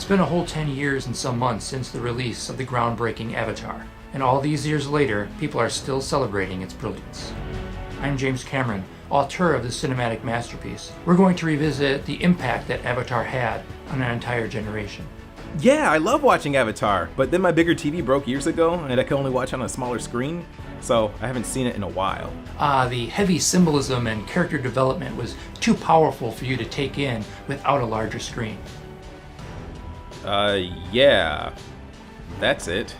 been a whole 10 years and some months since the release of the groundbreaking Avatar, and all these years later, people are still celebrating its brilliance. I'm James Cameron, author of this cinematic masterpiece. We're going to revisit the impact that Avatar had on an entire generation. Yeah, I love watching Avatar, but then my bigger TV broke years ago, and I could only watch on a smaller screen, so I haven't seen it in a while. The heavy symbolism and character development was too powerful for you to take in without a larger screen. Yeah. That's it.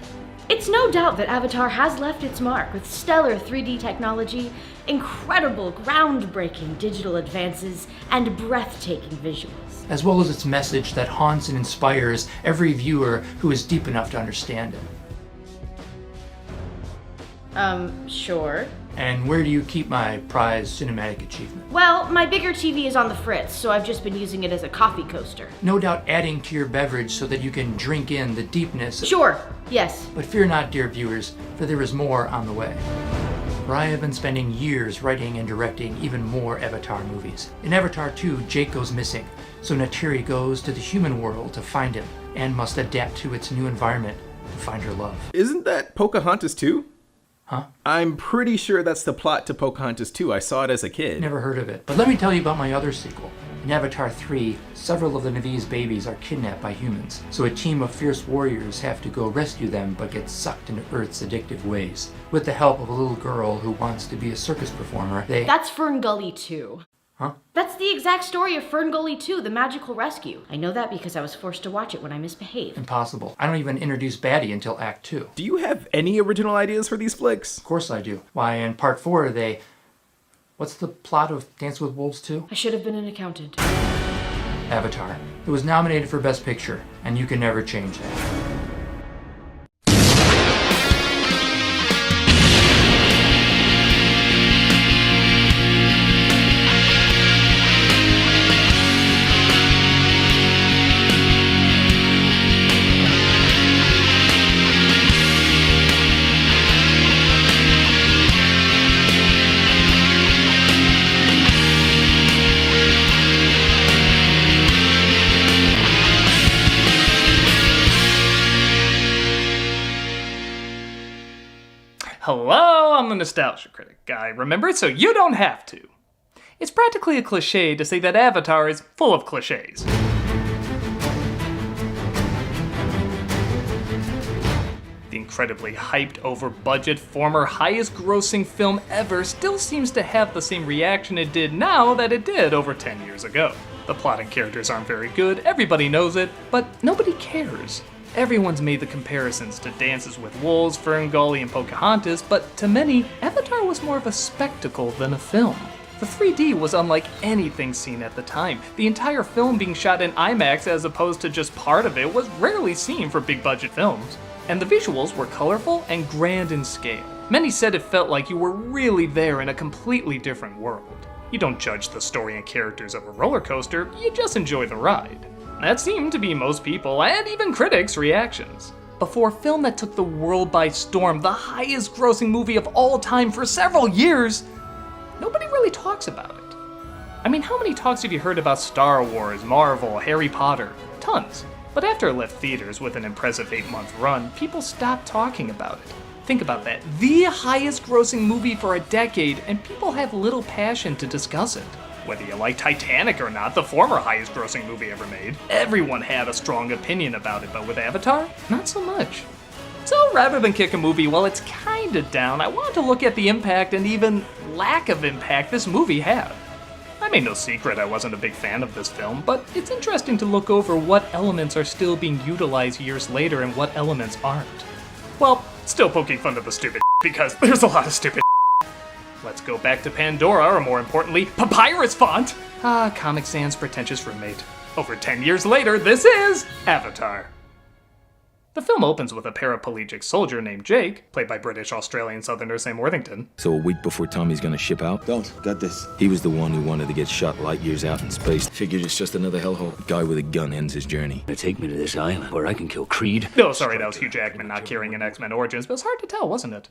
It's no doubt that Avatar has left its mark with stellar 3D technology, incredible, groundbreaking digital advances, and breathtaking visuals. As well as its message that haunts and inspires every viewer who is deep enough to understand it. Sure. And where do you keep my prized cinematic achievement? Well, my bigger TV is on the fritz, so I've just been using it as a coffee coaster. No doubt adding to your beverage so that you can drink in the deepness. Sure, yes. But fear not, dear viewers, for there is more on the way. For I have been spending years writing and directing even more Avatar movies. In Avatar 2, Jake goes missing, so Neytiri goes to the human world to find him, and must adapt to its new environment to find her love. Isn't that Pocahontas 2? Huh? I'm pretty sure that's the plot to Pocahontas 2. I saw it as a kid. Never heard of it. But let me tell you about my other sequel. In Avatar 3, several of the Navi's babies are kidnapped by humans, so a team of fierce warriors have to go rescue them but get sucked into Earth's addictive ways. With the help of a little girl who wants to be a circus performer, they... That's Fern Gully 2. Huh? That's the exact story of Fern Gully 2, The Magical Rescue. I know that because I was forced to watch it when I misbehaved. Impossible. I don't even introduce Batty until Act 2. Do you have any original ideas for these flicks? Of course I do. Why, in Part 4 they... What's the plot of Dance with Wolves 2? I should have been an accountant. Avatar. It was nominated for Best Picture, and you can never change that. Hello, I'm the Nostalgia Critic guy, remember? So you don't have to. It's practically a cliche to say that Avatar is full of cliches. The incredibly hyped, over-budget, former highest-grossing film ever still seems to have the same reaction it did now that it did over 10 years ago. The plot and characters aren't very good, everybody knows it, but nobody cares. Everyone's made the comparisons to Dances with Wolves, Fern Gully, and Pocahontas, but to many, Avatar was more of a spectacle than a film. The 3D was unlike anything seen at the time. The entire film being shot in IMAX as opposed to just part of it was rarely seen for big-budget films. And the visuals were colorful and grand in scale. Many said it felt like you were really there in a completely different world. You don't judge the story and characters of a roller coaster, you just enjoy the ride. That seemed to be most people, and even critics' reactions. But for a film that took the world by storm, the highest grossing movie of all time for several years, nobody really talks about it. I mean, how many talks have you heard about Star Wars, Marvel, Harry Potter? Tons. But after it left theaters with an impressive 8-month run, people stopped talking about it. Think about that. The highest grossing movie for a decade, and people have little passion to discuss it. Whether you like Titanic or not, the former highest grossing movie ever made, everyone had a strong opinion about it, but with Avatar, not so much. So rather than kick a movie while it's kinda down, I wanted to look at the impact and even lack of impact this movie had. I made no secret I wasn't a big fan of this film, but it's interesting to look over what elements are still being utilized years later and what elements aren't. Well, still poking fun at the stupid because there's a lot of stupid. Let's go back to Pandora, or more importantly, Papyrus Font! Comic Sans pretentious roommate. Over 10 years later, this is Avatar. The film opens with a paraplegic soldier named Jake, played by British-Australian Southerner Sam Worthington. So a week before Tommy's gonna ship out? Don't. Got this. He was the one who wanted to get shot light years out in space. Figured it's just another hellhole. A guy with a gun ends his journey. They take me to this island where I can kill Creed. No, sorry, that was Hugh Jackman not carrying an X-Men Origins, but it was hard to tell, wasn't it?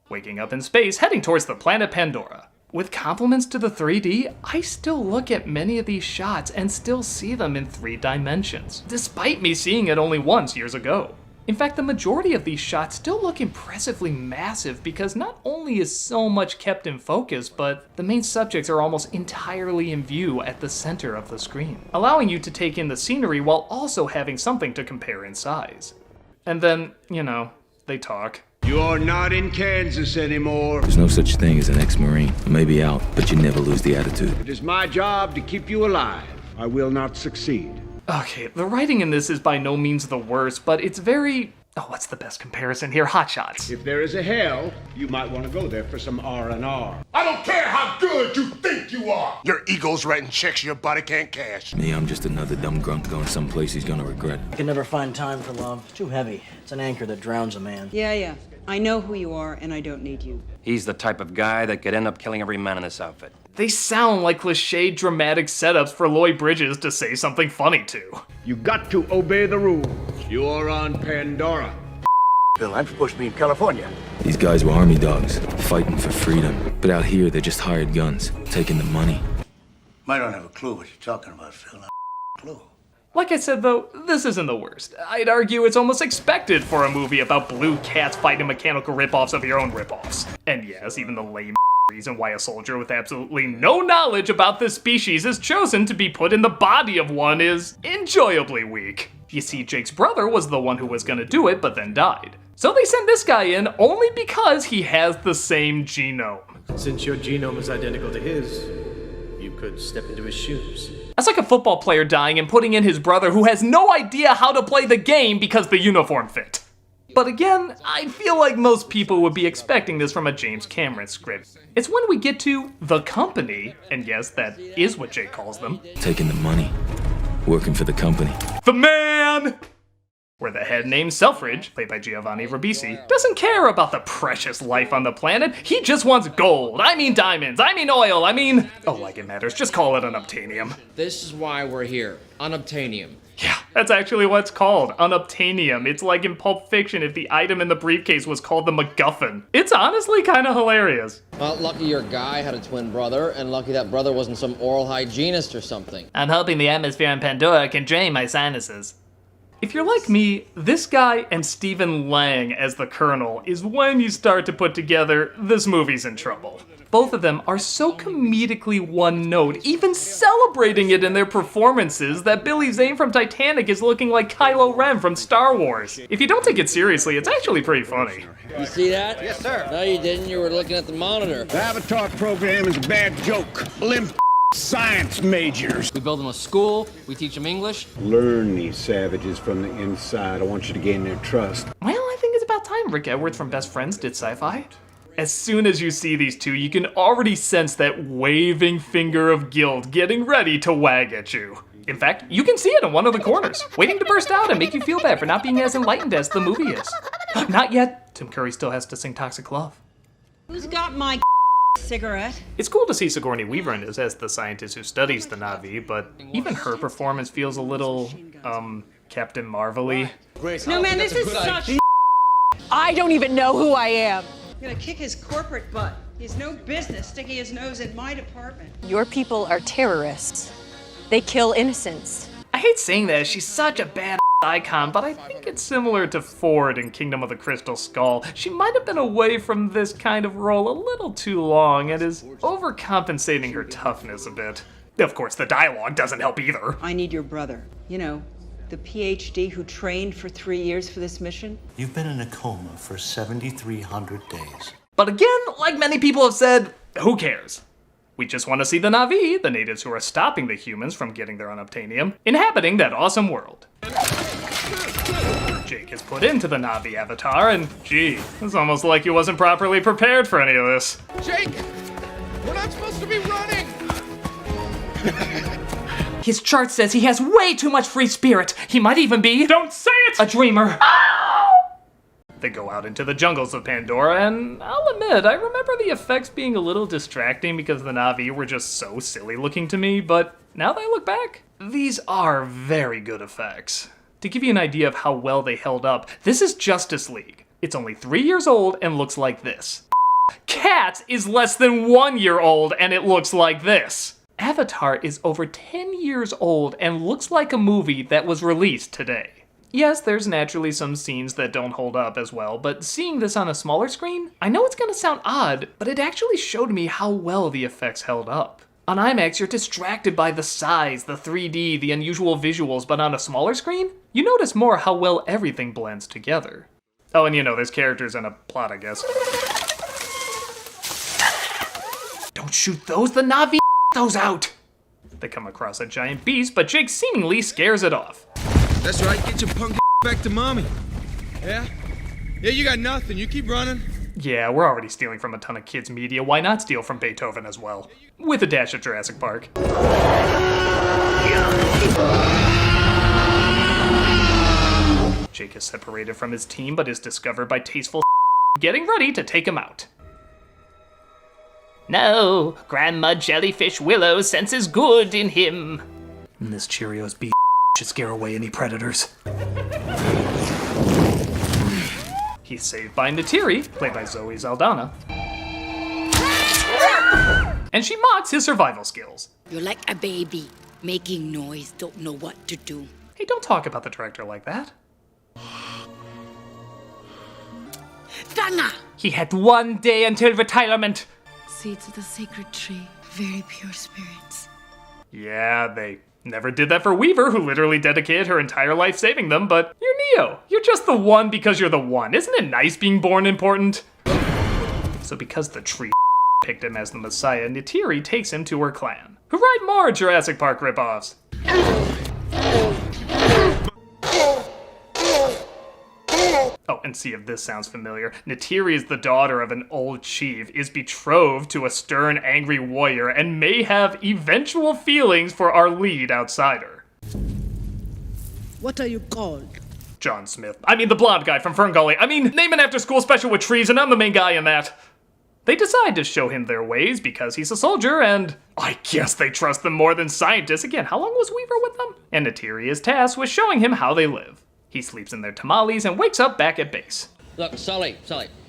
Waking up in space, heading towards the planet Pandora. with compliments to the 3D, I still look at many of these shots and still see them in 3 dimensions, despite me seeing it only once years ago. In fact, the majority of these shots still look impressively massive because not only is so much kept in focus, but the main subjects are almost entirely in view at the center of the screen, allowing you to take in the scenery while also having something to compare in size. And then, they talk. You're not in Kansas anymore. There's no such thing as an ex-Marine. I may be out, but you never lose the attitude. It is my job to keep you alive. I will not succeed. Okay, the writing in this is by no means the worst, but it's very... what's the best comparison here? Hot Shots. If there is a hell, you might want to go there for some R&R. I don't care how good you think you are. Your ego's writing checks your body can't cash. Me, I'm just another dumb grunt going someplace he's gonna regret. I can never find time for love. It's too heavy. It's an anchor that drowns a man. Yeah. I know who you are, and I don't need you. He's the type of guy that could end up killing every man in this outfit. They sound like cliched dramatic setups for Lloyd Bridges to say something funny to. You got to obey the rules. You're on Pandora. Bill, I'm supposed to be in California. These guys were army dogs, fighting for freedom. But out here, they're just hired guns, taking the money. I don't have a clue what you're talking about, Phil. Clue. Like I said though, this isn't the worst. I'd argue it's almost expected for a movie about blue cats fighting mechanical ripoffs of your own ripoffs. And yes, even the lame reason why a soldier with absolutely no knowledge about this species is chosen to be put in the body of one is enjoyably weak. You see, Jake's brother was the one who was gonna do it, but then died. So they sent this guy in only because he has the same genome. Since your genome is identical to his, you could step into his shoes. That's like a football player dying and putting in his brother who has no idea how to play the game because the uniform fit. But again, I feel like most people would be expecting this from a James Cameron script. It's when we get to The Company, and yes, that is what Jake calls them. Taking the money, working for the company. The man! Where the head named Selfridge, played by Giovanni Ribisi, doesn't care about the precious life on the planet. He just wants gold. I mean diamonds. I mean oil. Like it matters. Just call it unobtainium. This is why we're here. Unobtainium. Yeah, that's actually what it's called. Unobtainium. It's like in Pulp Fiction if the item in the briefcase was called the MacGuffin. It's honestly kind of hilarious. Well, lucky your guy had a twin brother, and lucky that brother wasn't some oral hygienist or something. I'm hoping the atmosphere in Pandora can drain my sinuses. If you're like me, this guy and Stephen Lang as the Colonel is when you start to put together this movie's in trouble. Both of them are so comedically one note, even celebrating it in their performances, that Billy Zane from Titanic is looking like Kylo Ren from Star Wars. If you don't take it seriously, it's actually pretty funny. You see that? Yes, sir. No, you didn't. You were looking at the monitor. The Avatar program is a bad joke. Limp science majors. We build them a school. We teach them English. Learn these savages from the inside. I want you to gain their trust. Well, I think it's about time Rick Edwards from Best Friends did sci-fi. As soon as you see these two, you can already sense that waving finger of guilt getting ready to wag at you. In fact, you can see it in one of the corners, waiting to burst out and make you feel bad for not being as enlightened as the movie is. Not yet. Tim Curry still has to sing Toxic Love. Who's got my cigarette? It's cool to see Sigourney Weaver in this as the scientist who studies the Na'vi, but even her performance feels a little, Captain Marvel-y. No, man, this is such I don't even know who I am. I'm gonna kick his corporate butt. He has no business sticking his nose in my department. Your people are terrorists. They kill innocents. I hate saying that, she's such a bad icon, but I think it's similar to Ford in Kingdom of the Crystal Skull. She might have been away from this kind of role a little too long and is overcompensating her toughness a bit. Of course, the dialogue doesn't help either. I need your brother. You know, the PhD who trained for 3 years for this mission. You've been in a coma for 7,300 days. But again, like many people have said, who cares? We just want to see the Na'vi, the natives who are stopping the humans from getting their unobtainium, inhabiting that awesome world. Jake is put into the Na'vi avatar, and gee, it's almost like he wasn't properly prepared for any of this. Jake! We're not supposed to be running! His chart says he has way too much free spirit. He might even be— don't say it! A dreamer. They go out into the jungles of Pandora, and I'll admit, I remember the effects being a little distracting because the Na'vi were just so silly looking to me, but now that I look back, these are very good effects. To give you an idea of how well they held up, this is Justice League. It's only 3 years old and looks like this. Cats is less than 1 year old and it looks like this. Avatar is over 10 years old and looks like a movie that was released today. Yes, there's naturally some scenes that don't hold up as well, but seeing this on a smaller screen, I know it's gonna sound odd, but it actually showed me how well the effects held up. On IMAX, you're distracted by the size, the 3D, the unusual visuals, but on a smaller screen, you notice more how well everything blends together. Oh, and there's characters and a plot, I guess. Don't shoot those, the Na'vi those out! They come across a giant beast, but Jake seemingly scares it off. That's right, get your punk back to mommy. Yeah? Yeah, you got nothing, you keep running. Yeah, we're already stealing from a ton of kids' media, why not steal from Beethoven as well? With a dash of Jurassic Park. Jake is separated from his team, but is discovered by tasteful getting ready to take him out. No, Grandma Jellyfish Willow senses good in him. And this Cheerios beast should scare away any predators. He's saved by Neytiri, played by Zoe Saldana. And she mocks his survival skills. You're like a baby, making noise, don't know what to do. Hey, don't talk about the director like that. Tanga! He had 1 day until retirement. Seeds of the sacred tree, very pure spirits. Yeah, they never did that for Weaver, who literally dedicated her entire life saving them, but you're Neo. You're just the one because you're the one. Isn't it nice being born important? So because the tree picked him as the Messiah, Neytiri takes him to her clan, who write more Jurassic Park ripoffs. Oh, and see if this sounds familiar. Neytiri is the daughter of an old chief, is betrothed to a stern, angry warrior, and may have eventual feelings for our lead outsider. What are you called? John Smith. I mean the blonde guy from Ferngully. I mean, name an after-school special with trees, and I'm the main guy in that. They decide to show him their ways because he's a soldier, and I guess they trust them more than scientists. Again, how long was Weaver with them? And Neytiri is tasked with showing him how they live. He sleeps in their tamales and wakes up back at base. Look, Sully,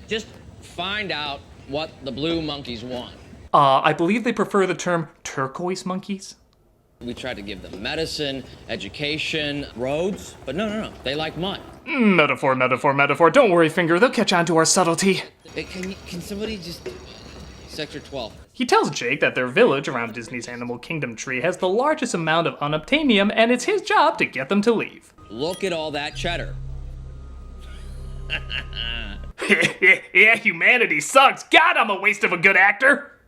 just find out what the blue monkeys want. I believe they prefer the term turquoise monkeys. We tried to give them medicine, education, roads, but no, they like mud. Metaphor. Don't worry, Finger, they'll catch on to our subtlety. Hey, can somebody just... Sector 12. He tells Jake that their village around Disney's Animal Kingdom tree has the largest amount of unobtainium, and it's his job to get them to leave. Look at all that cheddar. Yeah, humanity sucks. God, I'm a waste of a good actor.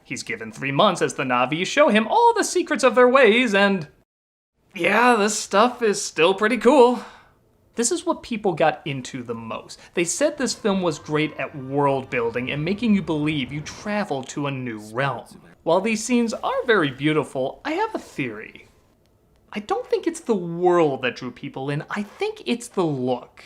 He's given 3 months as the Na'vi show him all the secrets of their ways, and yeah, this stuff is still pretty cool. This is what people got into the most. They said this film was great at world building and making you believe you traveled to a new realm. While these scenes are very beautiful, I have a theory. I don't think it's the world that drew people in, I think it's the look.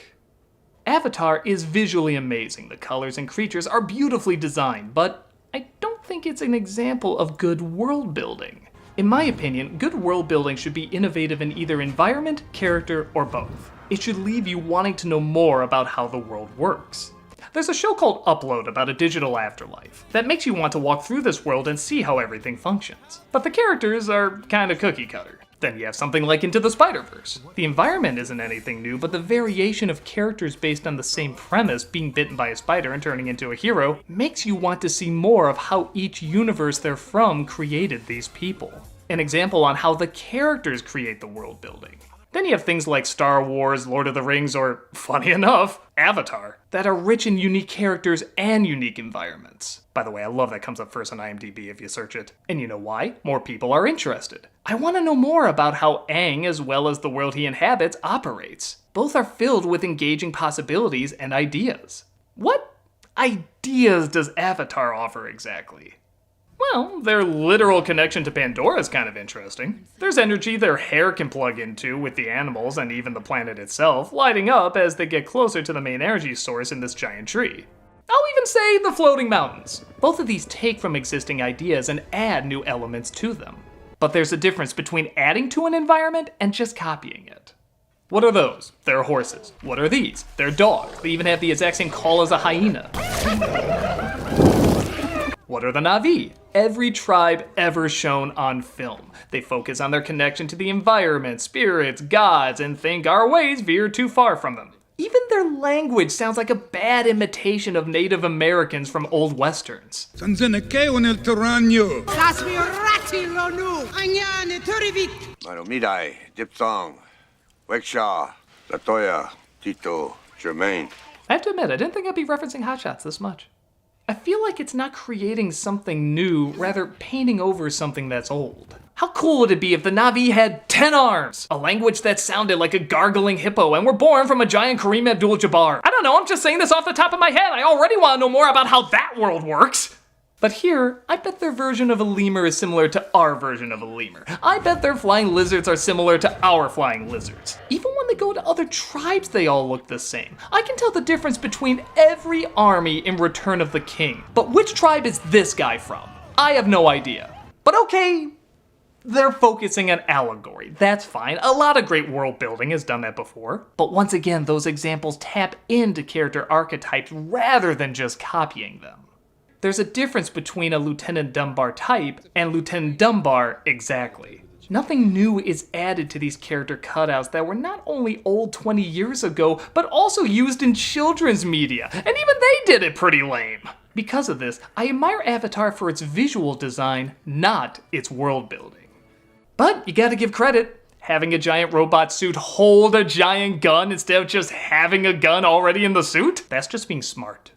Avatar is visually amazing, the colors and creatures are beautifully designed, but I don't think it's an example of good world building. In my opinion, good world building should be innovative in either environment, character, or both. It should leave you wanting to know more about how the world works. There's a show called Upload about a digital afterlife that makes you want to walk through this world and see how everything functions. But the characters are kinda cookie cutter. Then you have something like Into the Spider-Verse. The environment isn't anything new, but the variation of characters based on the same premise, being bitten by a spider and turning into a hero, makes you want to see more of how each universe they're from created these people. An example on how the characters create the world building. Then you have things like Star Wars, Lord of the Rings, or, funny enough, Avatar, that are rich in unique characters and unique environments. By the way, I love that comes up first on IMDb if you search it. And you know why? More people are interested. I want to know more about how Aang, as well as the world he inhabits, operates. Both are filled with engaging possibilities and ideas. What ideas does Avatar offer exactly? Well, their literal connection to Pandora is kind of interesting. There's energy their hair can plug into with the animals and even the planet itself, lighting up as they get closer to the main energy source in this giant tree. I'll even say the floating mountains. Both of these take from existing ideas and add new elements to them. But there's a difference between adding to an environment and just copying it. What are those? They're horses. What are these? They're dogs. They even have the exact same call as a hyena. What are the Na'vi? Every tribe ever shown on film. They focus on their connection to the environment, spirits, gods, and think our ways veer too far from them. Even their language sounds like a bad imitation of Native Americans from old westerns. Maromidai, Diphthong, Wekshaw, Latoya, Tito, Germain. I have to admit, I didn't think I'd be referencing Hotshots this much. I feel like it's not creating something new, rather painting over something that's old. How cool would it be if the Na'vi had 10 arms, a language that sounded like a gargling hippo, and were born from a giant Kareem Abdul-Jabbar? I don't know, I'm just saying this off the top of my head. I already want to know more about how that world works. But here, I bet their version of a lemur is similar to our version of a lemur. I bet their flying lizards are similar to our flying lizards. Even when they go to other tribes, they all look the same. I can tell the difference between every army in Return of the King. But which tribe is this guy from? I have no idea. But okay, they're focusing on allegory. That's fine. A lot of great world building has done that before. But once again, those examples tap into character archetypes rather than just copying them. There's a difference between a Lieutenant Dunbar type and Lieutenant Dunbar exactly. Nothing new is added to these character cutouts that were not only old 20 years ago, but also used in children's media, and even they did it pretty lame. Because of this, I admire Avatar for its visual design, not its world building. But you gotta give credit. Having a giant robot suit hold a giant gun instead of just having a gun already in the suit? That's just being smart.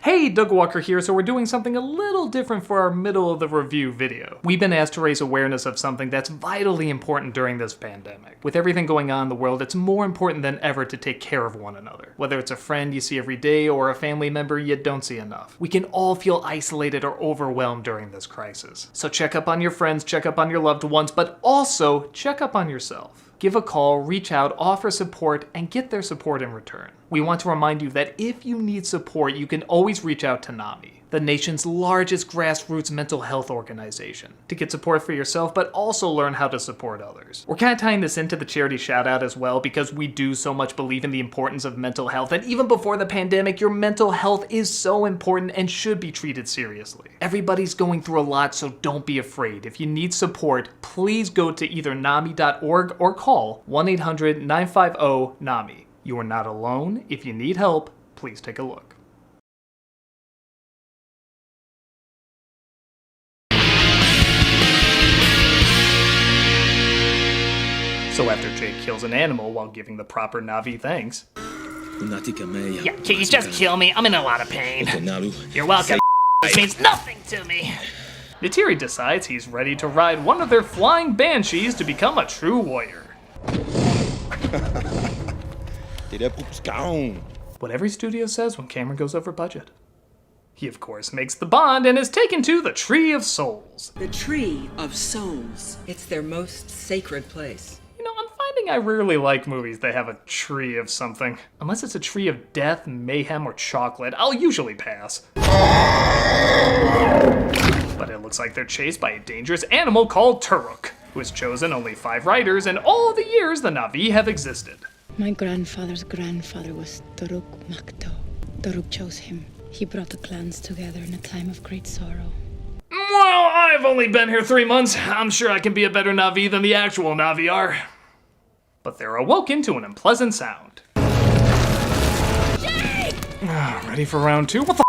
Hey, Doug Walker here, so we're doing something a little different for our middle of the review video. We've been asked to raise awareness of something that's vitally important during this pandemic. With everything going on in the world, it's more important than ever to take care of one another. Whether it's a friend you see every day or a family member you don't see enough. We can all feel isolated or overwhelmed during this crisis. So check up on your friends, check up on your loved ones, but also check up on yourself. Give a call, reach out, offer support, and get their support in return. We want to remind you that if you need support, you can always reach out to NAMI, the nation's largest grassroots mental health organization, to get support for yourself, but also learn how to support others. We're kind of tying this into the charity shout out as well, because we do so much believe in the importance of mental health, and even before the pandemic, your mental health is so important and should be treated seriously. Everybody's going through a lot, so don't be afraid. If you need support, please go to either NAMI.org or call 1-800-950-NAMI. You are not alone. If you need help, please take a look. So after Jake kills an animal while giving the proper Na'vi thanks... Yeah, can you just kill me? I'm in a lot of pain. You're welcome. This means nothing to me. Neytiri decides he's ready to ride one of their flying banshees to become a true warrior. What every studio says when Cameron goes over budget. He, of course, makes the bond and is taken to the Tree of Souls. The Tree of Souls. It's their most sacred place. You know, I'm finding I rarely like movies that have a tree of something. Unless it's a tree of death, mayhem, or chocolate, I'll usually pass. But it looks like they're chased by a dangerous animal called Turok, who has chosen only 5 riders in all the years the Na'vi have existed. My grandfather's grandfather was Turok Makto. Turok chose him. He brought the clans together in a time of great sorrow. Well, I've only been here 3 months. I'm sure I can be a better Na'vi than the actual Na'vi are. But they're awoken to an unpleasant sound. Ready for round 2? What the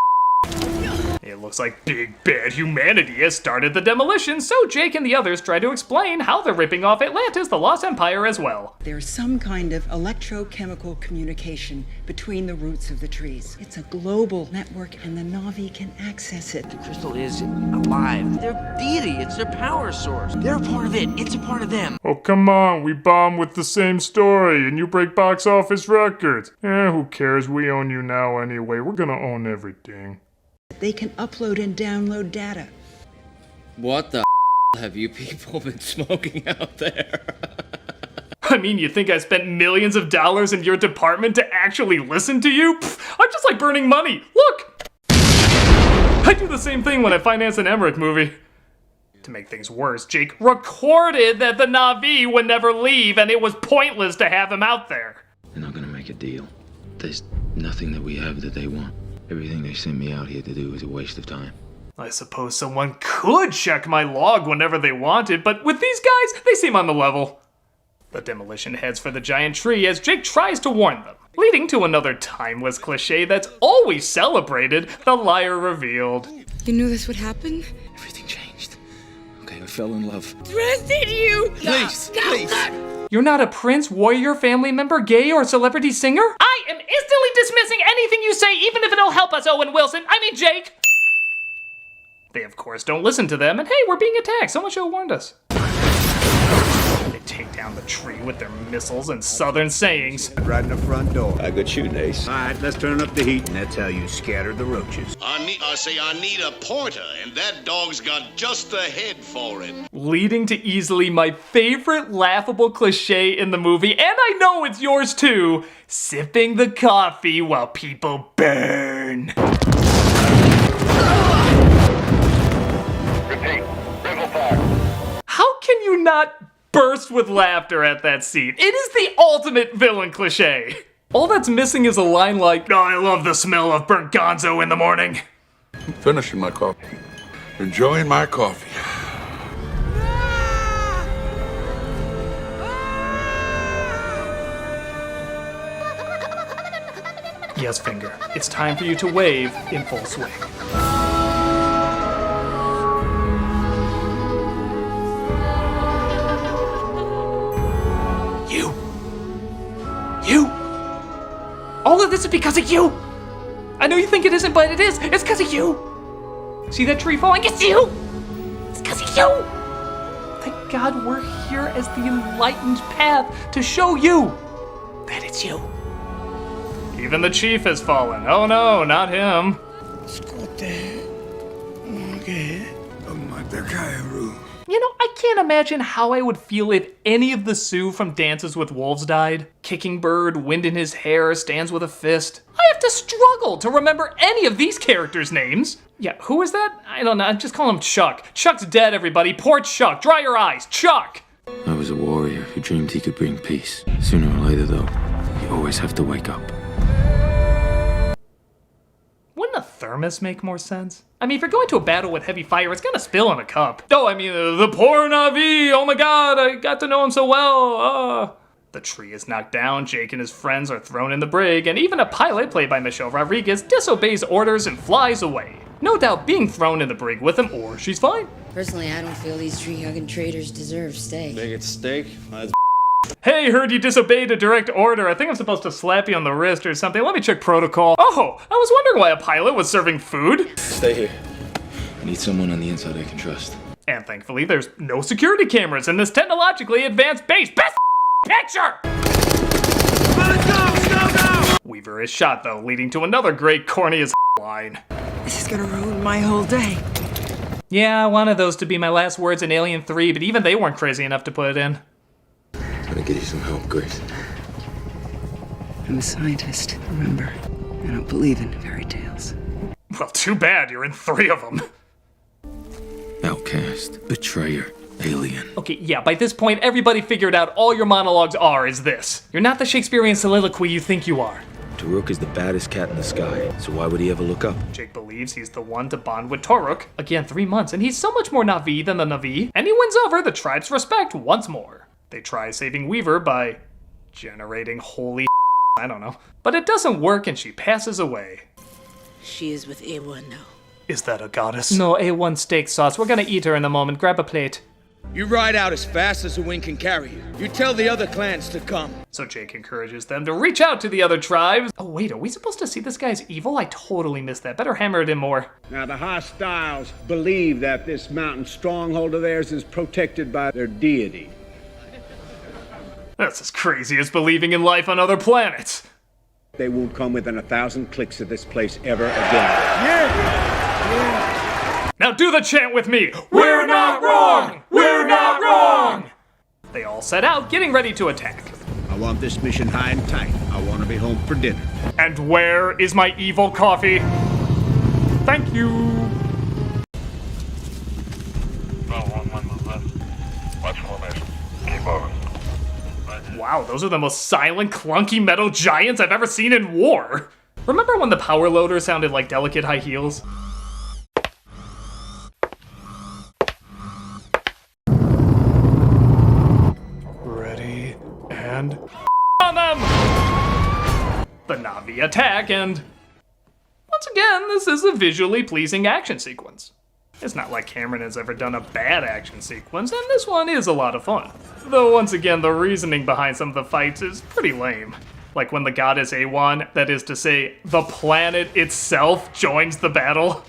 It looks like big bad humanity has started the demolition, so Jake and the others try to explain how they're ripping off Atlantis, the Lost Empire, as well. There's some kind of electrochemical communication between the roots of the trees. It's a global network, and the Na'vi can access it. The crystal is alive. Their deity, it's their power source. They're a part of it, it's a part of them. Oh, come on, we bomb with the same story, and you break box office records. Who cares? We own you now anyway. We're gonna own everything. They can upload and download data. What the have you people been smoking out there? I mean, you think I spent millions of dollars in your department to actually listen to you? Pfft, I'm just like burning money. Look! I do the same thing when I finance an Emmerich movie. To make things worse, Jake recorded that the Na'vi would never leave, and it was pointless to have him out there. They're not gonna make a deal. There's nothing that we have that they want. Everything they sent me out here to do is a waste of time. I suppose someone could check my log whenever they wanted, but with these guys, they seem on the level. The demolition heads for the giant tree as Jake tries to warn them, leading to another timeless cliche that's always celebrated, the liar revealed. You knew this would happen? Everything changed. Okay, I fell in love. Trusted you! Please, please. You're not a prince, warrior, family member, gay, or celebrity singer? I am instantly dismissing anything you say, even if it'll help us, Owen Wilson. I mean, Jake. They, of course, don't listen to them, and hey, we're being attacked. Someone should have warned us. They take down the tree with their missiles and southern sayings. Right in the front door. I got shooting, Ace. All right, let's turn up the heat, and that's how you scatter the roaches. I need a pointer, and that dog's got just the head for it. Leading to easily my favorite laughable cliche in the movie, and I know it's yours too, sipping the coffee while people burn. How can you not burst with laughter at that scene? It is the ultimate villain cliche. All that's missing is a line like, "Oh, I love the smell of burnt gonzo in the morning." Finishing my coffee. Enjoying my coffee. Yes, Finger, it's time for you to wave in full swing. You! All of this is because of you! I know you think it isn't, but it is! It's because of you! See that tree falling? It's you! It's because of you! Thank God we're here as the enlightened path to show you that it's you. Even the chief has fallen. Oh no, not him. You know, I can't imagine how I would feel if any of the Sioux from Dances with Wolves died. Kicking Bird, wind in his hair, stands with a fist. I have to struggle to remember any of these characters' names. Yeah, who is that? I don't know, I just call him Chuck. Chuck's dead, everybody. Poor Chuck. Dry your eyes. Chuck! I was a warrior who dreamed he could bring peace. Sooner or later, though, you always have to wake up. Wouldn't a thermos make more sense? I mean, if you're going to a battle with heavy fire, it's gonna spill in a cup. Oh, I mean, the poor Na'vi! Oh my God, I got to know him so well! The tree is knocked down, Jake and his friends are thrown in the brig, and even a pilot, played by Michelle Rodriguez, disobeys orders and flies away. No doubt being thrown in the brig with him, or she's fine. Personally, I don't feel these tree-hugging traitors deserve steak. Make it steak? That's Hey, heard you disobeyed a direct order. I think I'm supposed to slap you on the wrist or something. Let me check protocol. Oh, I was wondering why a pilot was serving food. Stay here. I need someone on the inside I can trust. And thankfully, there's no security cameras in this technologically advanced base. Best picture! Go! Weaver is shot, though, leading to another great corny as line. This is gonna ruin my whole day. Yeah, I wanted those to be my last words in Alien 3, but even they weren't crazy enough to put it in. I'm gonna get you some help, Grace. I'm a scientist, remember. I don't believe in fairy tales. Well, too bad you're in 3 of them. Outcast, betrayer, alien. Okay, yeah, by this point, everybody figured out all your monologues is this. You're not the Shakespearean soliloquy you think you are. Taruk is the baddest cat in the sky, so why would he ever look up? Jake believes he's the one to bond with Taruk. Again, 3 months, and he's so much more Na'vi than the Na'vi, and he wins over the tribe's respect once more. They try saving Weaver by generating holy I don't know. But it doesn't work and she passes away. She is with A1 now. Is that a goddess? No, A1 steak sauce. We're gonna eat her in a moment. Grab a plate. You ride out as fast as the wind can carry you. You tell the other clans to come. So Jake encourages them to reach out to the other tribes. Oh wait, are we supposed to see this guy's evil? I totally missed that. Better hammer it in more. Now, the hostiles believe that this mountain stronghold of theirs is protected by their deity. That's as crazy as believing in life on other planets. They won't come within 1,000 clicks of this place ever again. Yeah! Now do the chant with me. We're not wrong! We're not wrong! They all set out, getting ready to attack. I want this mission high and tight. I want to be home for dinner. And where is my evil coffee? Thank you. Wow, those are the most silent, clunky metal giants I've ever seen in war! Remember when the power loader sounded like delicate high heels? Ready, and... on them! The Na'vi attack, and... once again, this is a visually pleasing action sequence. It's not like Cameron has ever done a bad action sequence, and this one is a lot of fun. Though once again, the reasoning behind some of the fights is pretty lame. Like when the goddess A1, that is to say, the planet itself, joins the battle.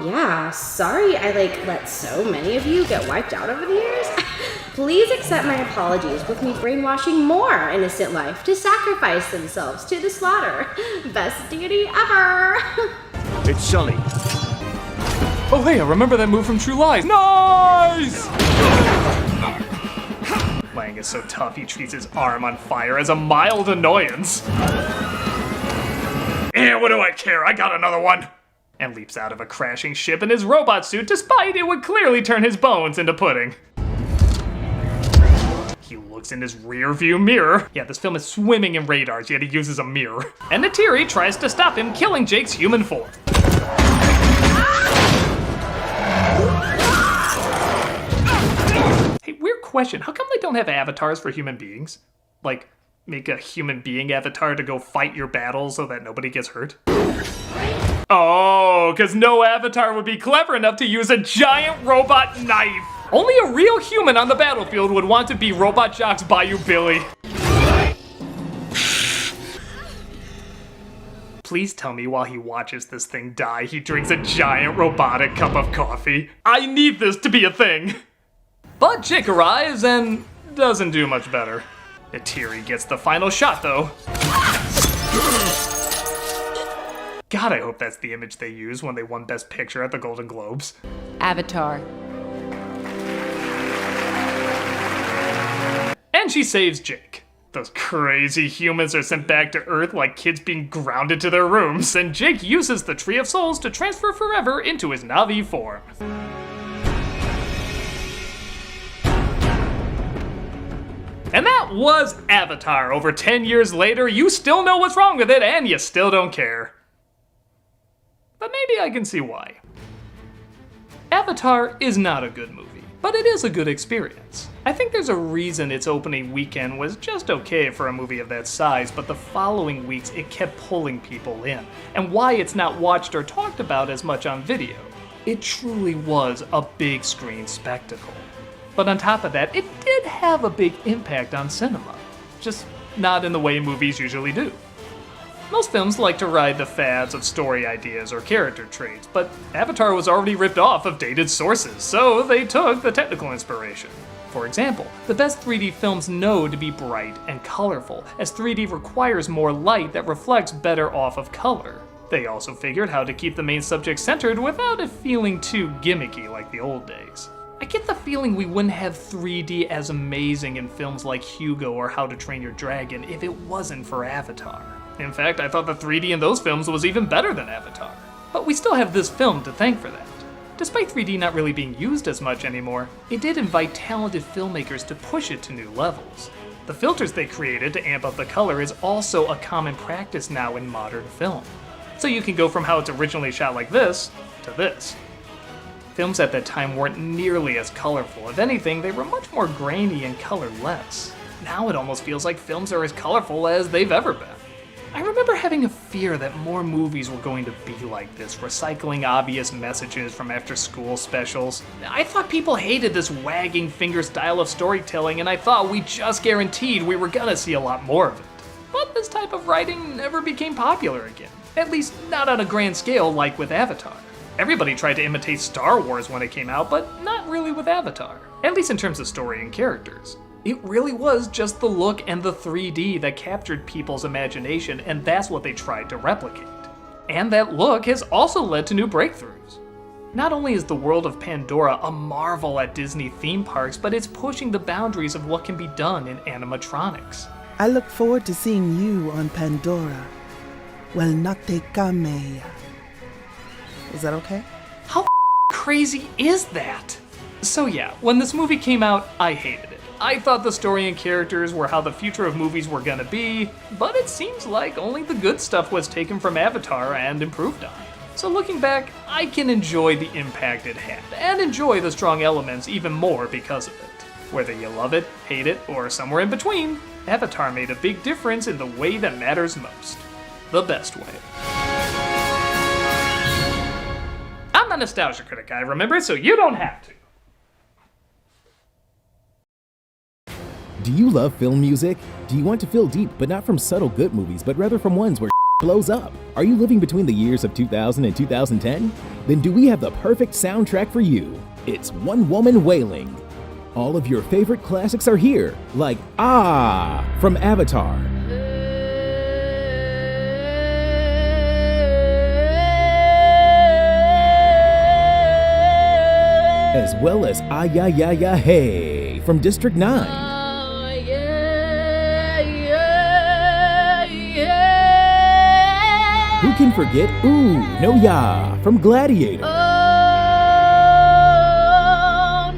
Yeah, sorry I let so many of you get wiped out over the years. Please accept my apologies with me brainwashing more innocent life to sacrifice themselves to the slaughter. Best deity ever! It's Sully. Oh hey, I remember that move from True Lies. Nice! Lang is so tough he treats his arm on fire as a mild annoyance. What do I care? I got another one! And leaps out of a crashing ship in his robot suit despite it would clearly turn his bones into pudding. He looks in his rear view mirror. Yeah, this film is swimming in radars, yet he uses a mirror. And Neytiri tries to stop him, killing Jake's human form. Hey, weird question. How come they don't have avatars for human beings? Like, make a human being avatar to go fight your battle so that nobody gets hurt? Oh, because no avatar would be clever enough to use a giant robot knife. Only a real human on the battlefield would want to be Robot Jock's Bayou Billy. Please tell me while he watches this thing die, he drinks a giant robotic cup of coffee. I need this to be a thing. But Jake arrives and doesn't do much better. Neytiri gets the final shot though. God, I hope that's the image they use when they won Best Picture at the Golden Globes. Avatar. And she saves Jake. Those crazy humans are sent back to Earth like kids being grounded to their rooms, and Jake uses the Tree of Souls to transfer forever into his Na'vi form. And that was Avatar. Over 10 years later, you still know what's wrong with it, and you still don't care. But maybe I can see why. Avatar is not a good movie, but it is a good experience. I think there's a reason its opening weekend was just okay for a movie of that size, but the following weeks it kept pulling people in, and why it's not watched or talked about as much on video. It truly was a big screen spectacle. But on top of that, it did have a big impact on cinema, just not in the way movies usually do. Most films like to ride the fads of story ideas or character traits, but Avatar was already ripped off of dated sources, so they took the technical inspiration. For example, the best 3D films know to be bright and colorful, as 3D requires more light that reflects better off of color. They also figured how to keep the main subject centered without it feeling too gimmicky like the old days. I get the feeling we wouldn't have 3D as amazing in films like Hugo or How to Train Your Dragon if it wasn't for Avatar. In fact, I thought the 3D in those films was even better than Avatar. But we still have this film to thank for that. Despite 3D not really being used as much anymore, it did invite talented filmmakers to push it to new levels. The filters they created to amp up the color is also a common practice now in modern film. So you can go from how it's originally shot like this, to this. Films at that time weren't nearly as colorful. If anything, they were much more grainy and colorless. Now it almost feels like films are as colorful as they've ever been. I remember having a fear that more movies were going to be like this, recycling obvious messages from after-school specials. I thought people hated this wagging finger style of storytelling, and I thought we just guaranteed we were gonna see a lot more of it. But this type of writing never became popular again, at least not on a grand scale like with Avatar. Everybody tried to imitate Star Wars when it came out, but not really with Avatar, at least in terms of story and characters. It really was just the look and the 3D that captured people's imagination, and that's what they tried to replicate. And that look has also led to new breakthroughs. Not only is the world of Pandora a marvel at Disney theme parks, but it's pushing the boundaries of what can be done in animatronics. I look forward to seeing you on Pandora. Well, not te kameya. Is that okay? How crazy is that? So yeah, when this movie came out, I hated it. I thought the story and characters were how the future of movies were gonna be, but it seems like only the good stuff was taken from Avatar and improved on. So looking back, I can enjoy the impact it had, and enjoy the strong elements even more because of it. Whether you love it, hate it, or somewhere in between, Avatar made a big difference in the way that matters most. The best way. I'm the Nostalgia Critic guy, remember, so you don't have to. Do you love film music? Do you want to feel deep, but not from subtle good movies, but rather from ones where blows up? Are you living between the years of 2000 and 2010? Then do we have the perfect soundtrack for you? It's One Woman Wailing. All of your favorite classics are here, like Ah from Avatar, as well as Ah Ya Ya Ya Hey from District 9. Who can forget Ooh No Ya from Gladiator? Oh,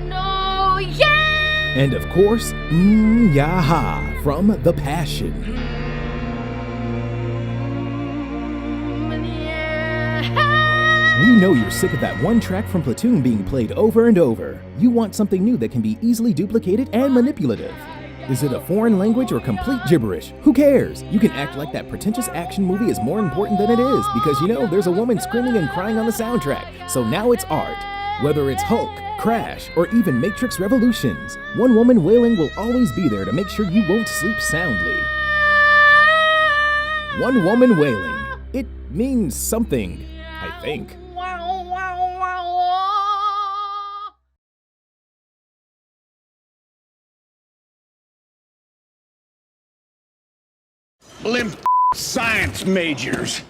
no, yeah! And of course, Ya Ha from The Passion. We know you're sick of that one track from Platoon being played over and over. You want something new that can be easily duplicated and manipulative. Is it a foreign language or complete gibberish? Who cares? You can act like that pretentious action movie is more important than it is because you know there's a woman screaming and crying on the soundtrack, so now it's art. Whether it's Hulk, Crash, or even Matrix Revolutions, One Woman Wailing will always be there to make sure you won't sleep soundly. One Woman Wailing. It means something, I think. Limp science majors.